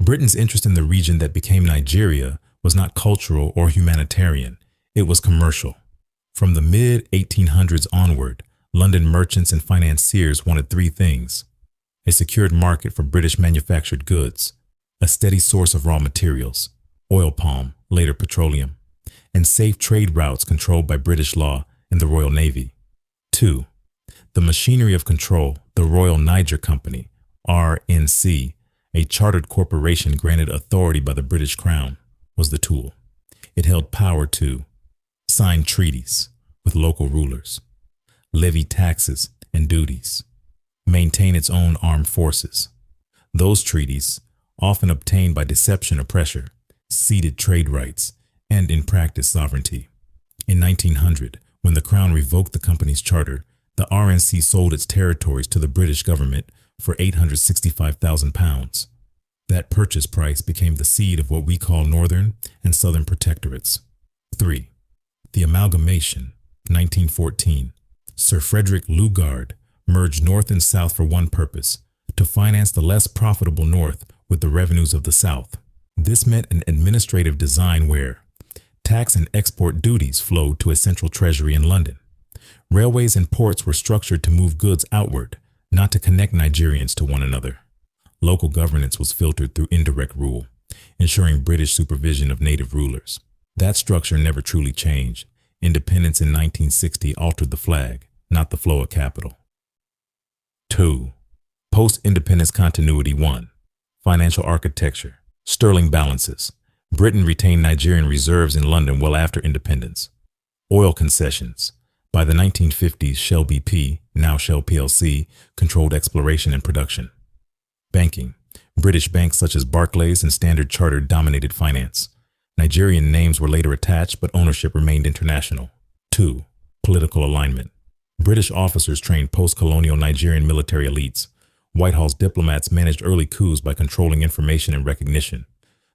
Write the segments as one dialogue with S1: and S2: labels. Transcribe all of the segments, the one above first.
S1: Britain's interest in the region that became Nigeria was not cultural or humanitarian, it was commercial. From the mid-1800s onward, London merchants and financiers wanted three things: a secured market for British manufactured goods, a steady source of raw materials, oil palm, later petroleum, and safe trade routes controlled by British law and the Royal Navy. 2. The machinery of control, the Royal Niger Company, RNC, a chartered corporation granted authority by the British Crown, was the tool. It held power to sign treaties with local rulers, levy taxes and duties, maintain its own armed forces. Those treaties, often obtained by deception or pressure, ceded trade rights and, in practice, sovereignty. In 1900, when the Crown revoked the company's charter, the RNC sold its territories to the British government for £865,000. That purchase price became the seed of what we call Northern and Southern Protectorates. 3. The Amalgamation, 1914. Sir Frederick Lugard merged North and South for one purpose: to finance the less profitable North with the revenues of the South. This meant an administrative design where tax and export duties flowed to a central treasury in London. Railways and ports were structured to move goods outward, not to connect Nigerians to one another. Local governance was filtered through indirect rule, ensuring British supervision of native rulers. That structure never truly changed. Independence in 1960 altered the flag, not the flow of capital. 2. Post-independence continuity. 1. Financial architecture. Sterling balances. Britain retained Nigerian reserves in London well after independence. Oil concessions. By the 1950s, Shell BP, now Shell plc, controlled exploration and production. Banking. British banks such as Barclays and Standard Chartered dominated finance. Nigerian names were later attached, but ownership remained international. 2. Political alignment. British officers trained post-colonial Nigerian military elites. Whitehall's diplomats managed early coups by controlling information and recognition.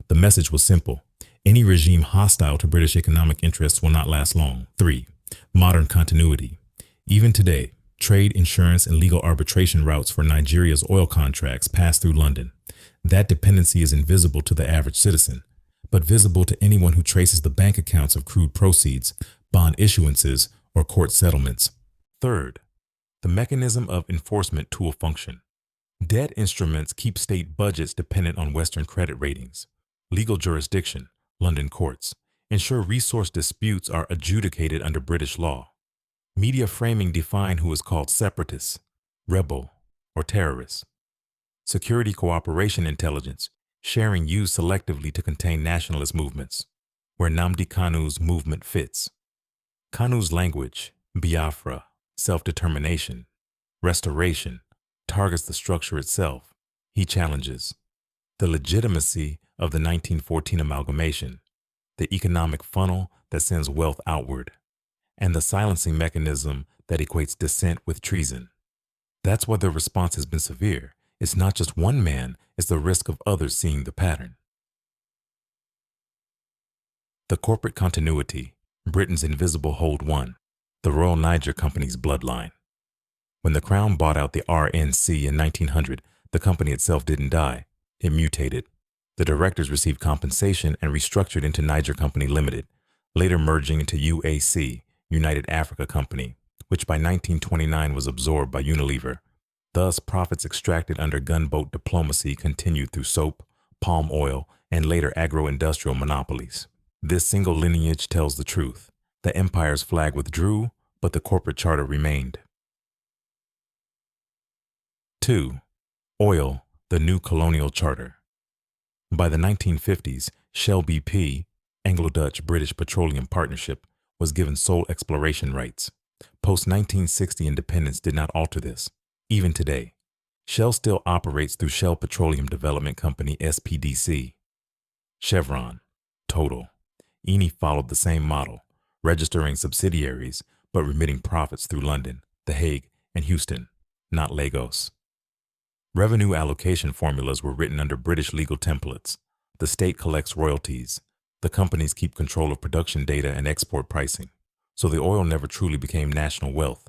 S1: The message was simple: any regime hostile to British economic interests will not last long. 3. Modern continuity. Even today, trade, insurance, and legal arbitration routes for Nigeria's oil contracts pass through London. That dependency is invisible to the average citizen, but visible to anyone who traces the bank accounts of crude proceeds, bond issuances, or court settlements. 3rd, the mechanism of enforcement tool function. Debt instruments keep state budgets dependent on Western credit ratings. Legal jurisdiction, London courts, ensure resource disputes are adjudicated under British law. Media framing define who is called separatist, rebel, or terrorist. Security cooperation intelligence, sharing used selectively to contain nationalist movements, where Nnamdi Kanu's movement fits. Kanu's language, Biafra, self-determination, restoration, targets the structure itself. He challenges the legitimacy of the 1914 amalgamation, the economic funnel that sends wealth outward, and the silencing mechanism that equates dissent with treason. That's why the response has been severe. It's not just one man, it's the risk of others seeing the pattern. The corporate continuity, Britain's invisible hold. 1. The Royal Niger Company's bloodline. When the Crown bought out the RNC in 1900, the company itself didn't die. It mutated. The directors received compensation and restructured into Niger Company Limited, later merging into UAC, United Africa Company, which by 1929 was absorbed by Unilever. Thus, profits extracted under gunboat diplomacy continued through soap, palm oil, and later agro-industrial monopolies. This single lineage tells the truth. The empire's flag withdrew, but the corporate charter remained. 2. Oil, the new colonial charter. By the 1950s, Shell BP, Anglo-Dutch-British Petroleum Partnership, was given sole exploration rights. Post-1960 independence did not alter this. Even today, Shell still operates through Shell Petroleum Development Company SPDC. Chevron, Total, Eni followed the same model, registering subsidiaries but remitting profits through London, The Hague, and Houston, not Lagos. Revenue allocation formulas were written under British legal templates. The state collects royalties. The companies keep control of production data and export pricing. So the oil never truly became national wealth,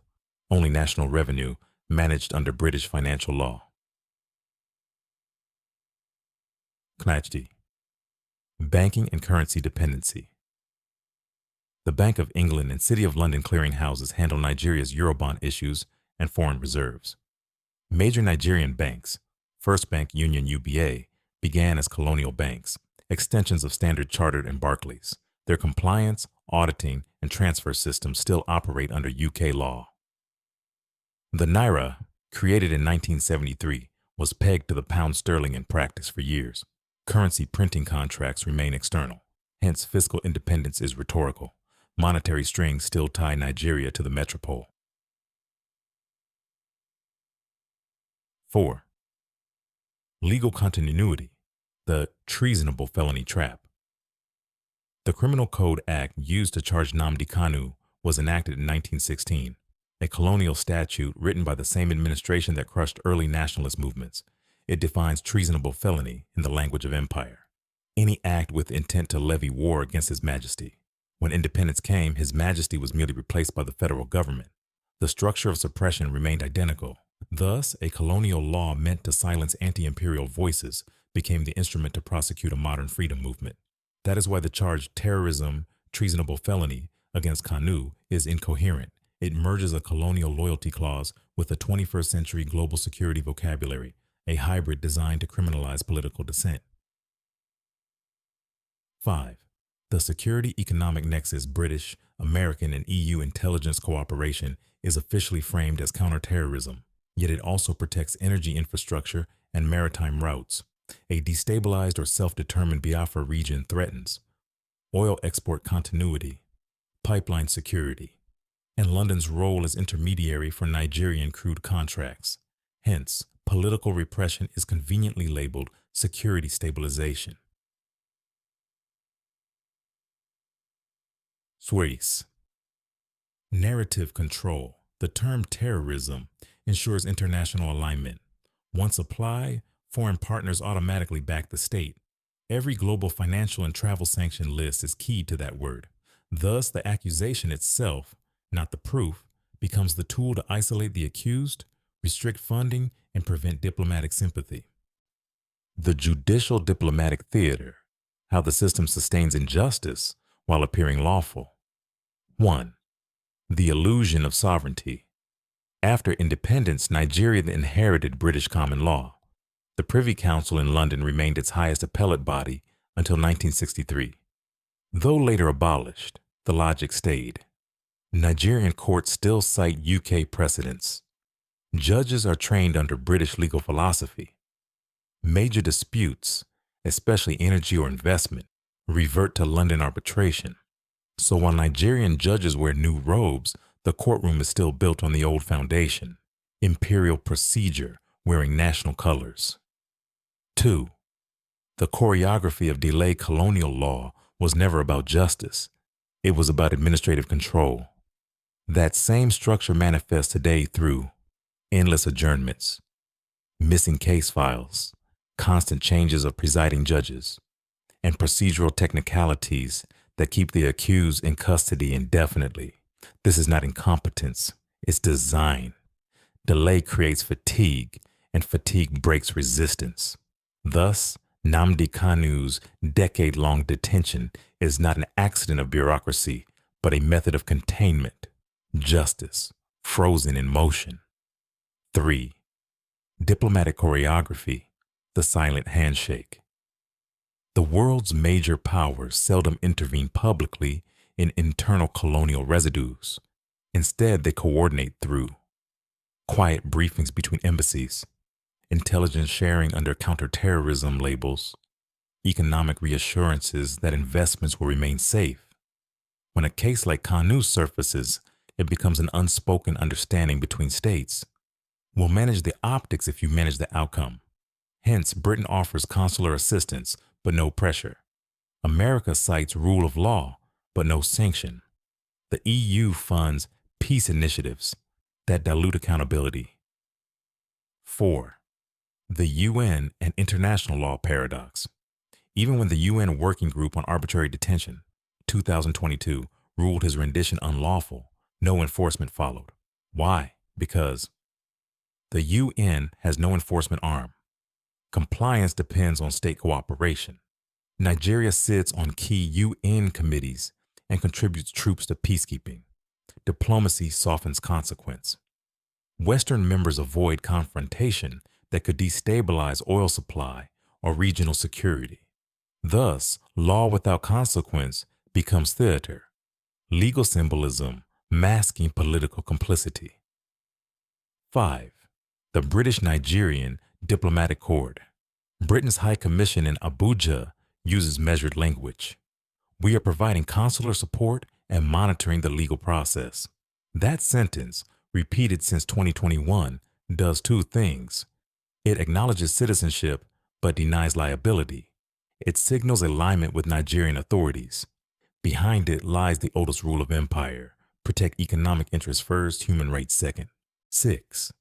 S1: only national revenue managed under British financial law. Knajdi. Banking and currency dependency. The Bank of England and City of London clearinghouses handle Nigeria's Eurobond issues and foreign reserves. Major Nigerian banks, First Bank Union UBA, began as colonial banks, extensions of Standard Chartered and Barclays. Their compliance, auditing, and transfer systems still operate under UK law. The Naira, created in 1973, was pegged to the pound sterling in practice for years. Currency printing contracts remain external, hence fiscal independence is rhetorical. Monetary strings still tie Nigeria to the metropole. 4. Legal continuity, the treasonable felony trap. The Criminal Code Act used to charge Nnamdi Kanu was enacted in 1916, a colonial statute written by the same administration that crushed early nationalist movements. It defines treasonable felony in the language of empire: any act with intent to levy war against His Majesty. When independence came, His Majesty was merely replaced by the federal government. The structure of suppression remained identical. Thus, a colonial law meant to silence anti-imperial voices became the instrument to prosecute a modern freedom movement. That is why the charge terrorism, treasonable felony against Kanu is incoherent. It merges a colonial loyalty clause with a 21st century global security vocabulary, a hybrid designed to criminalize political dissent. 5. The security economic nexus British, American, and EU intelligence cooperation is officially framed as counterterrorism, yet it also protects energy infrastructure and maritime routes. A destabilized or self-determined Biafra region threatens oil export continuity, pipeline security, and London's role as intermediary for Nigerian crude contracts. Hence, political repression is conveniently labeled security stabilization. Suez. Narrative control. The term terrorism ensures international alignment. Once applied, foreign partners automatically back the state. Every global financial and travel sanction list is keyed to that word. Thus, the accusation itself, not the proof, becomes the tool to isolate the accused, restrict funding, and prevent diplomatic sympathy. The judicial diplomatic theater. How the system sustains injustice while appearing lawful. 1. The illusion of sovereignty. After independence, Nigeria inherited British common law. The Privy Council in London remained its highest appellate body until 1963. Though later abolished, the logic stayed. Nigerian courts still cite UK precedents. Judges are trained under British legal philosophy. Major disputes, especially energy or investment, revert to London arbitration. So while Nigerian judges wear new robes, the courtroom is still built on the old foundation: imperial procedure wearing national colors. 2. The choreography of delayed colonial law was never about justice. It was about administrative control. That same structure manifests today through endless adjournments, missing case files, constant changes of presiding judges, and procedural technicalities that keep the accused in custody indefinitely. This is not incompetence, it's design. Delay creates fatigue, and fatigue breaks resistance. Thus, Nnamdi Kanu's decade-long detention is not an accident of bureaucracy, but a method of containment. Justice, frozen in motion. 3. Diplomatic choreography, the silent handshake. The world's major powers seldom intervene publicly in internal colonial residues. Instead, they coordinate through quiet briefings between embassies, intelligence sharing under counterterrorism labels, economic reassurances that investments will remain safe. When a case like Kanu surfaces, it becomes an unspoken understanding between states. We'll manage the optics if you manage the outcome. Hence, Britain offers consular assistance, but no pressure. America cites rule of law, but no sanction. The EU funds peace initiatives that dilute accountability. 4. The UN and international law paradox. Even when the UN Working Group on Arbitrary Detention, 2022, ruled his rendition unlawful, no enforcement followed. Why? Because the UN has no enforcement arm. Compliance depends on state cooperation. Nigeria sits on key UN committees and contributes troops to peacekeeping. Diplomacy softens consequence. Western members avoid confrontation that could destabilize oil supply or regional security. Thus, law without consequence becomes theater, legal symbolism masking political complicity. 5. The British-Nigerian Diplomatic Accord. Britain's High Commission in Abuja uses measured language. We are providing consular support and monitoring the legal process. That sentence, repeated since 2021, does two things. It acknowledges citizenship but denies liability. It signals alignment with Nigerian authorities. Behind it lies the oldest rule of empire: protect economic interests first, human rights second. 6.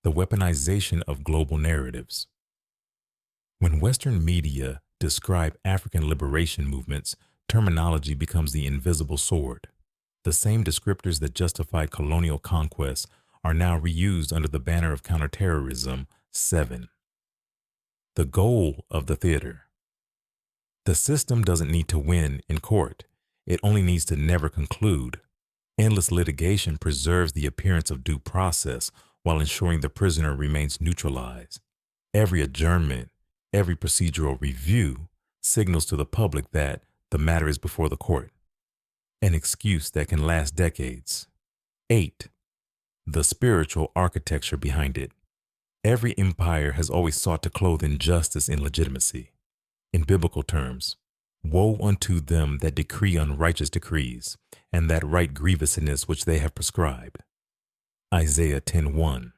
S1: The weaponization of global narratives. When Western media describe African liberation movements, terminology becomes the invisible sword. The same descriptors that justified colonial conquest are now reused under the banner of counterterrorism. 7. The goal of the theater. The system doesn't need to win in court. It only needs to never conclude. Endless litigation preserves the appearance of due process while ensuring the prisoner remains neutralized. Every adjournment, every procedural review signals to the public that the matter is before the court. An excuse that can last decades. 8. The spiritual architecture behind it. Every empire has always sought to clothe injustice in legitimacy. In biblical terms, woe unto them that decree unrighteous decrees, and that write grievousness which they have prescribed. Isaiah 10:1.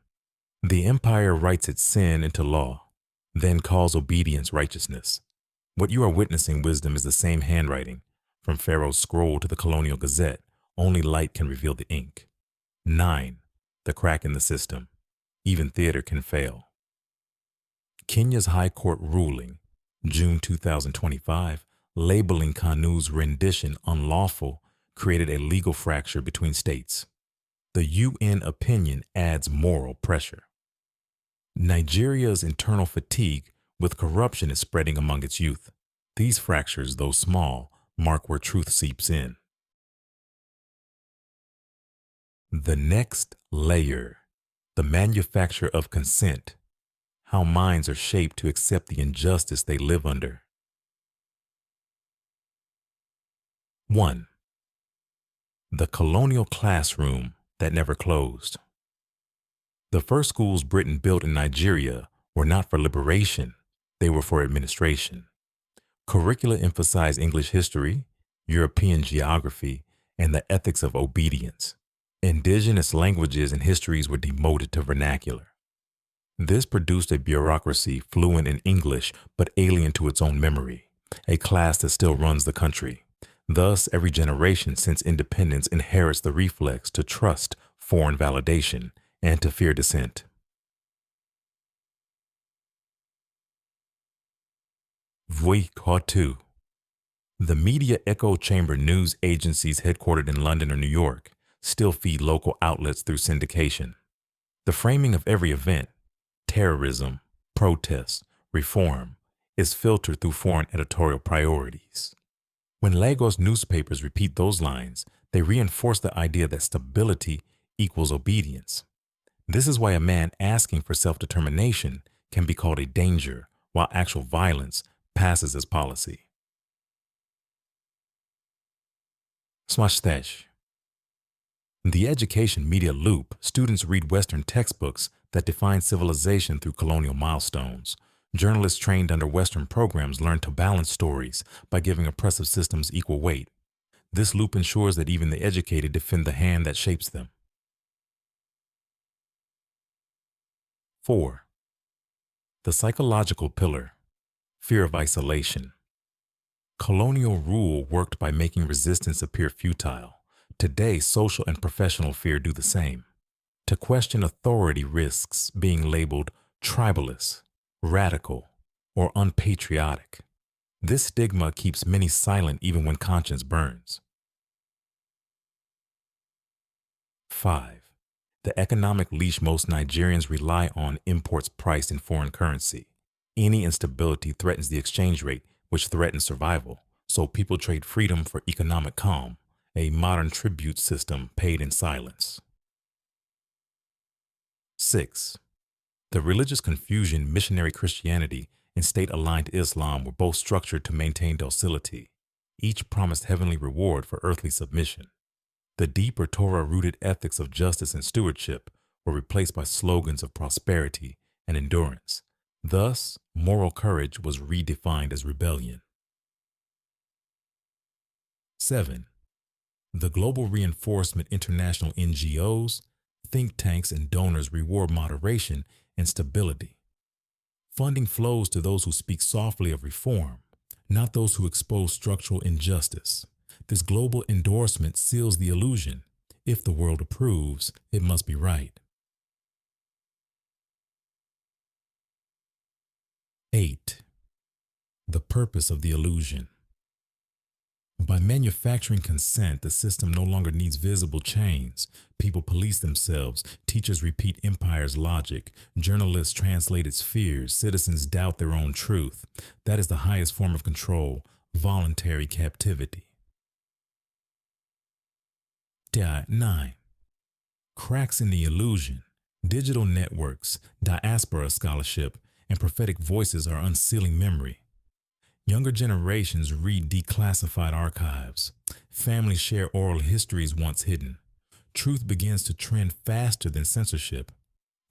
S1: The empire writes its sin into law, then calls obedience righteousness. What you are witnessing, wisdom, is the same handwriting. From Pharaoh's scroll to the colonial gazette, only light can reveal the ink. 9. The crack in the system. Even theater can fail. Kenya's High Court ruling, June 2025, labeling Kanu's rendition unlawful, created a legal fracture between states. The UN opinion adds moral pressure. Nigeria's internal fatigue with corruption is spreading among its youth. These fractures, though small, mark where truth seeps in. The next layer, the manufacture of consent, how minds are shaped to accept the injustice they live under. 1. The colonial classroom that never closed. The first schools Britain built in Nigeria were not for liberation, they were for administration. Curricula emphasized English history, European geography, and the ethics of obedience. Indigenous languages and histories were demoted to vernacular. This produced a bureaucracy fluent in English but alien to its own memory, a class that still runs the country. Thus, every generation since independence inherits the reflex to trust foreign validation and to fear dissent. Voi Kotu. The media echo chamber news agencies headquartered in London or New York still feed local outlets through syndication. The framing of every event, terrorism, protest, reform, is filtered through foreign editorial priorities. When Lagos newspapers repeat those lines, they reinforce the idea that stability equals obedience. This is why a man asking for self-determination can be called a danger, while actual violence passes as policy. Smash. The education media loop, students read Western textbooks that define civilization through colonial milestones. Journalists trained under Western programs learn to balance stories by giving oppressive systems equal weight. This loop ensures that even the educated defend the hand that shapes them. 4. The psychological pillar, fear of isolation. Colonial rule worked by making resistance appear futile. Today, social and professional fear do the same. To question authority risks being labeled tribalist, radical, or unpatriotic. This stigma keeps many silent even when conscience burns. 5. The economic leash most Nigerians rely on imports priced in foreign currency. Any instability threatens the exchange rate, which threatens survival. So people trade freedom for economic calm, a modern tribute system paid in silence. 6. The religious confusion, missionary Christianity, and state-aligned Islam were both structured to maintain docility. Each promised heavenly reward for earthly submission. The deeper Torah-rooted ethics of justice and stewardship were replaced by slogans of prosperity and endurance. Thus, moral courage was redefined as rebellion. 7. The Global Reinforcement International NGOs, think tanks, and donors reward moderation and stability. Funding flows to those who speak softly of reform, not those who expose structural injustice. This global endorsement seals the illusion. If the world approves, it must be right. 8. The purpose of the illusion. By manufacturing consent, the system no longer needs visible chains. People police themselves, teachers repeat empire's logic, journalists translate its fears, citizens doubt their own truth. That is the highest form of control, voluntary captivity. 9. Cracks in the illusion. Digital networks, diaspora scholarship, and prophetic voices are unsealing memory. Younger generations read declassified archives. Families share oral histories once hidden. Truth begins to trend faster than censorship.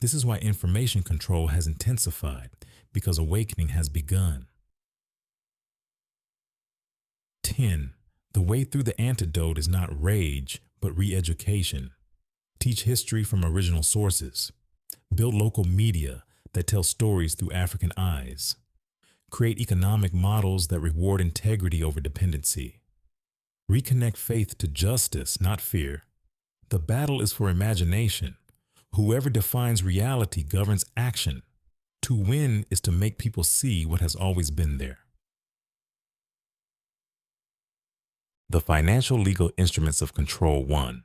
S1: This is why information control has intensified, because awakening has begun. 10. The way through the antidote is not rage, but re-education. Teach history from original sources. Build local media that tell stories through African eyes. Create economic models that reward integrity over dependency. Reconnect faith to justice, not fear. The battle is for imagination. Whoever defines reality governs action. To win is to make people see what has always been there. The financial legal instruments of control 1.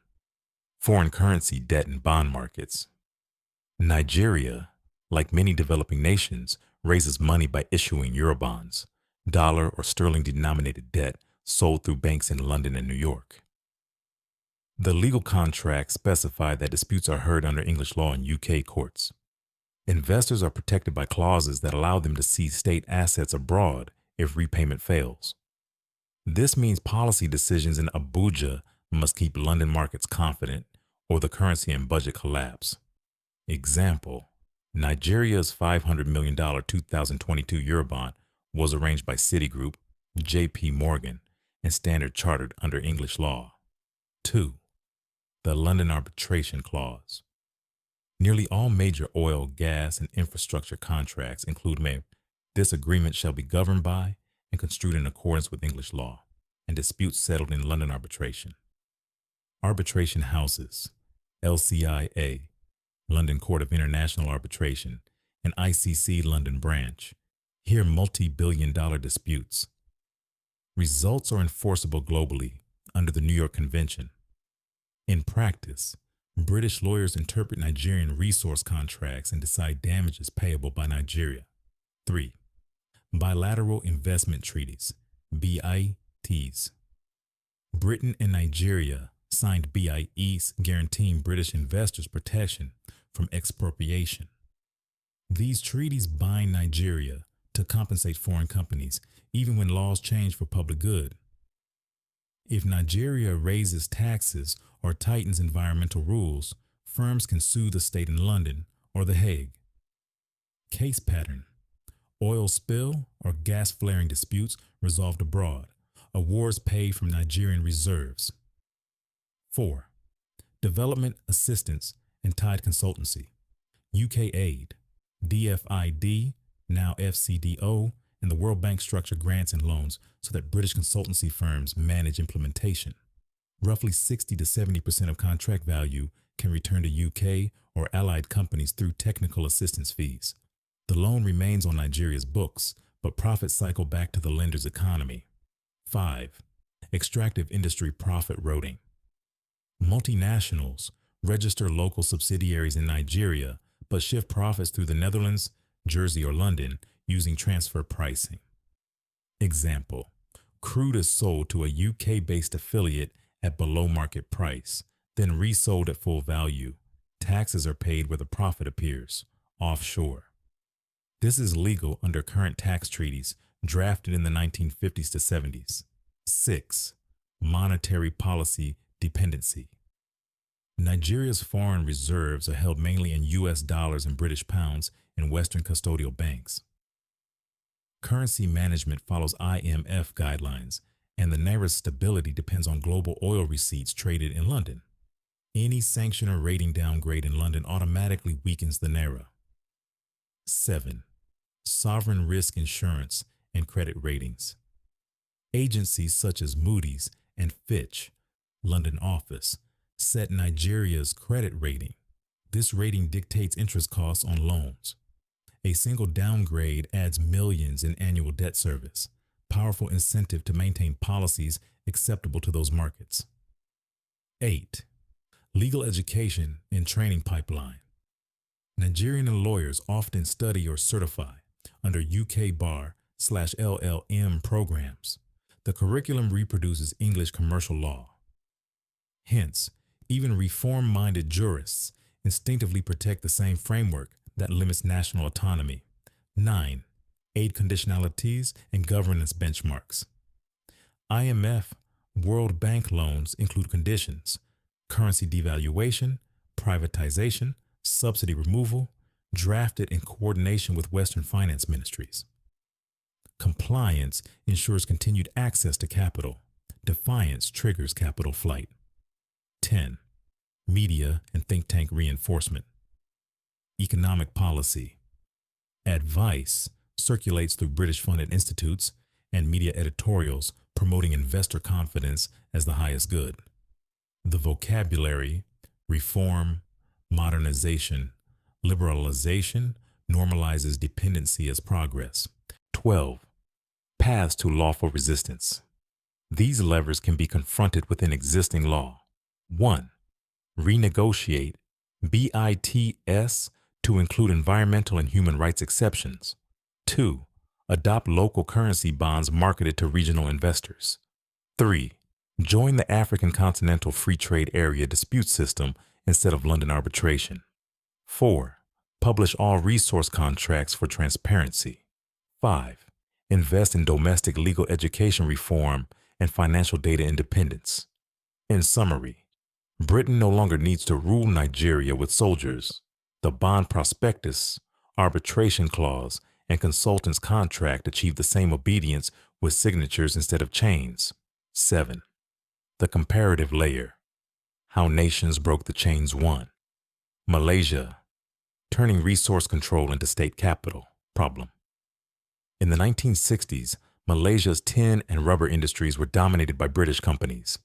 S1: Foreign currency debt and bond markets. Nigeria, like many developing nations, raises money by issuing Eurobonds, dollar or sterling denominated debt sold through banks in London and New York. The legal contracts specify that disputes are heard under English law in UK courts. Investors are protected by clauses that allow them to seize state assets abroad if repayment fails. This means policy decisions in Abuja must keep London markets confident or the currency and budget collapse. Example: Nigeria's $500 million 2022 Eurobond was arranged by Citigroup, J.P. Morgan, and Standard Chartered under English law. 2. The London Arbitration Clause. Nearly all major oil, gas, and infrastructure contracts include this agreement shall be governed by and construed in accordance with English law, and disputes settled in London arbitration. Arbitration houses, LCIA, London Court of International Arbitration, and ICC London Branch, hear multi-billion-dollar disputes. Results are enforceable globally under the New York Convention. In practice, British lawyers interpret Nigerian resource contracts and decide damages payable by Nigeria. 3. Bilateral investment treaties, BITs. Britain and Nigeria signed BITs guaranteeing British investors protection from expropriation. These treaties bind Nigeria to compensate foreign companies, even when laws change for public good. If Nigeria raises taxes or tightens environmental rules, firms can sue the state in London or The Hague. Case pattern: oil spill or gas flaring disputes resolved abroad, awards paid from Nigerian reserves. 4. Development assistance and tied consultancy. UK aid, DFID, now FCDO, and the World Bank structure grants and loans so that British consultancy firms manage implementation. Roughly 60 to 70% of contract value can return to UK or allied companies through technical assistance fees. The loan remains on Nigeria's books, but profits cycle back to the lender's economy. 5. Extractive industry profit roading. Multinationals register local subsidiaries in Nigeria, but shift profits through the Netherlands, Jersey, or London using transfer pricing. Example, crude is sold to a UK-based affiliate at below market price, then resold at full value. Taxes are paid where the profit appears, offshore. This is legal under current tax treaties drafted in the 1950s to 70s. 6. Monetary policy dependency. Nigeria's foreign reserves are held mainly in US dollars and British pounds in Western custodial banks. Currency management follows IMF guidelines, and the Naira's stability depends on global oil receipts traded in London. Any sanction or rating downgrade in London automatically weakens the Naira. 7. Sovereign risk insurance and credit ratings. Agencies such as Moody's and Fitch, London office, set Nigeria's credit rating. This rating dictates interest costs on loans. A single downgrade adds millions in annual debt service, powerful incentive to maintain policies acceptable to those markets. 8. Legal education and training pipeline. Nigerian lawyers often study or certify under UK Bar/LLM programs. The curriculum reproduces English commercial law. Hence, even reform-minded jurists instinctively protect the same framework that limits national autonomy. 9. Aid conditionalities and governance benchmarks. IMF, World Bank loans include conditions: currency devaluation, privatization, subsidy removal, drafted in coordination with Western finance ministries. Compliance ensures continued access to capital. Defiance triggers capital flight. 10. Media and think tank reinforcement. Economic policy. Advice circulates through British-funded institutes and media editorials promoting investor confidence as the highest good. The vocabulary: reform, modernization, liberalization normalizes dependency as progress. 12. Paths to lawful resistance. These levers can be confronted within existing law. 1. Renegotiate BITS to include environmental and human rights exceptions. 2. Adopt local currency bonds marketed to regional investors. 3. Join the African Continental Free Trade Area dispute system instead of London arbitration. 4. Publish all resource contracts for transparency. 5. Invest in domestic legal education reform and financial data independence. In summary, Britain no longer needs to rule Nigeria with soldiers. The bond prospectus, arbitration clause, and consultant's contract achieve the same obedience with signatures instead of chains. 7. The comparative layer. How nations broke the chains. 1. Malaysia, turning resource control into state capital problem. In the 1960s, Malaysia's tin and rubber industries were dominated by British companies.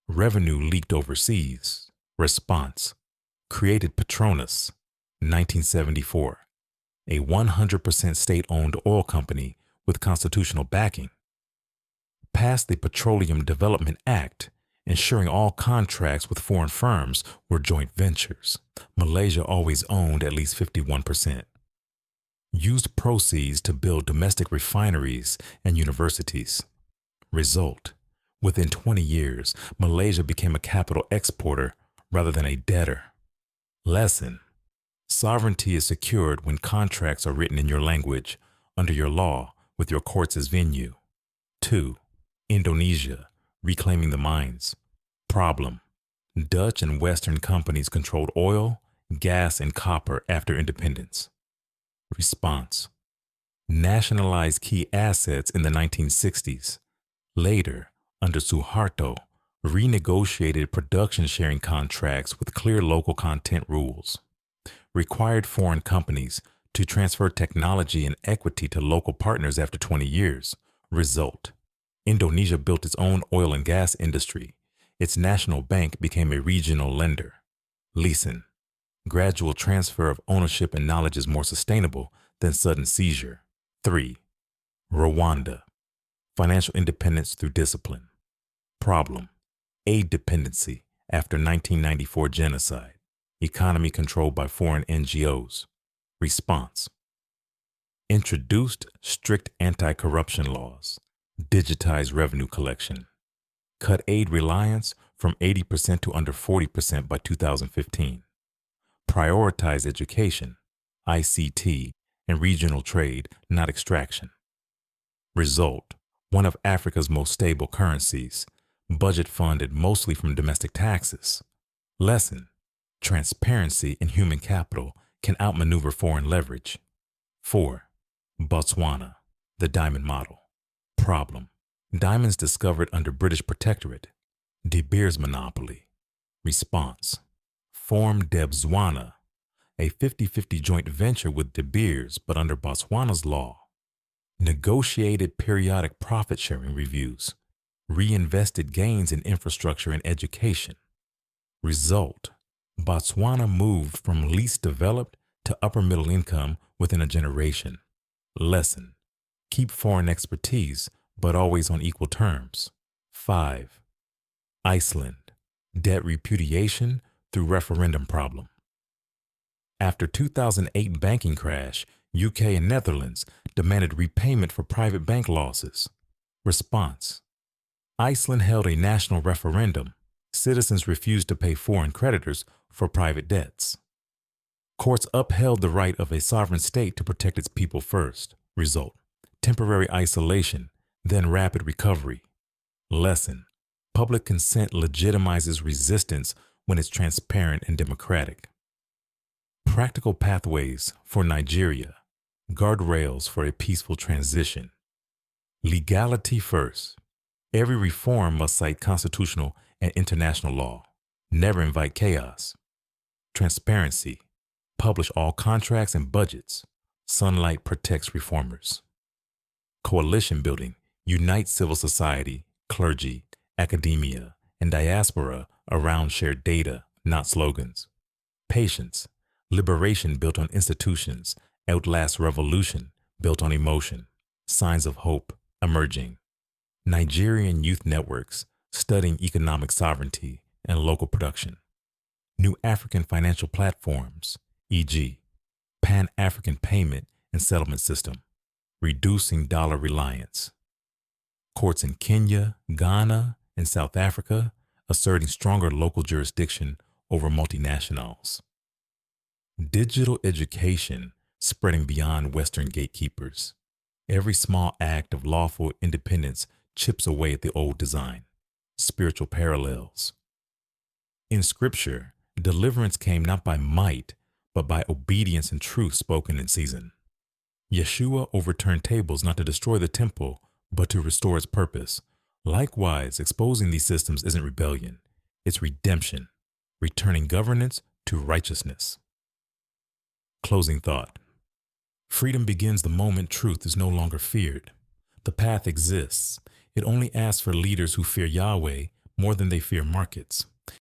S1: Revenue leaked overseas. Response: created Petronas, 1974, a 100% state-owned oil company with constitutional backing. Passed the Petroleum Development Act, ensuring all contracts with foreign firms were joint ventures. Malaysia always owned at least 51%. Used proceeds to build domestic refineries and universities. Result: within 20 years, Malaysia became a capital exporter rather than a debtor. Lesson: sovereignty is secured when contracts are written in your language, under your law, with your courts as venue. 2. Indonesia, reclaiming the mines. Problem: Dutch and Western companies controlled oil, gas, and copper after independence. Response: nationalized key assets in the 1960s. Later, under Suharto, renegotiated production sharing contracts with clear local content rules. Required foreign companies to transfer technology and equity to local partners after 20 years. Result: Indonesia built its own oil and gas industry. Its national bank became a regional lender. Lesson: gradual transfer of ownership and knowledge is more sustainable than sudden seizure. 3. Rwanda, financial independence through discipline. Problem: aid dependency after 1994 genocide. Economy controlled by foreign NGOs. Response: Introduced strict anti-corruption laws, digitized revenue collection, cut aid reliance from 80% to under 40% by 2015, prioritize education, ICT, and regional trade, not extraction. Result, one of Africa's most stable currencies, budget funded mostly from domestic taxes. Lesson, transparency in human capital can outmaneuver foreign leverage. 4. Botswana, the diamond model. Problem, diamonds discovered under British protectorate. De Beers monopoly. Response, formed Debswana, a 50-50 joint venture with De Beers but under Botswana's law. Negotiated periodic profit-sharing reviews, reinvested gains in infrastructure and education. Result, Botswana moved from least developed to upper middle income within a generation. Lesson, keep foreign expertise, but always on equal terms. 5. Iceland, debt repudiation through referendum problem. After 2008 banking crash, UK and Netherlands demanded repayment for private bank losses. Response, Iceland held a national referendum. Citizens refused to pay foreign creditors for private debts. Courts upheld the right of a sovereign state to protect its people first. Result, temporary isolation, then rapid recovery. Lesson, public consent legitimizes resistance when it's transparent and democratic. Practical pathways for Nigeria, guardrails for a peaceful transition. Legality first. Every reform must cite constitutional and international law. Never invite chaos. Transparency. Publish all contracts and budgets. Sunlight protects reformers. Coalition building. Unite civil society, clergy, academia, and diaspora around shared data, not slogans. Patience. Liberation built on institutions outlasts revolution built on emotion. Signs of hope emerging. Nigerian youth networks studying economic sovereignty and local production. New African financial platforms, e.g., Pan-African payment and settlement system, reducing dollar reliance. Courts in Kenya, Ghana, and South Africa asserting stronger local jurisdiction over multinationals. Digital education spreading beyond Western gatekeepers. Every small act of lawful independence chips away at the old design. Spiritual parallels. In Scripture, deliverance came not by might, but by obedience and truth spoken in season. Yeshua overturned tables not to destroy the temple, but to restore its purpose. Likewise, exposing these systems isn't rebellion, it's redemption, returning governance to righteousness. Closing thought. Freedom begins the moment truth is no longer feared. The path exists. It only asks for leaders who fear Yahweh more than they fear markets.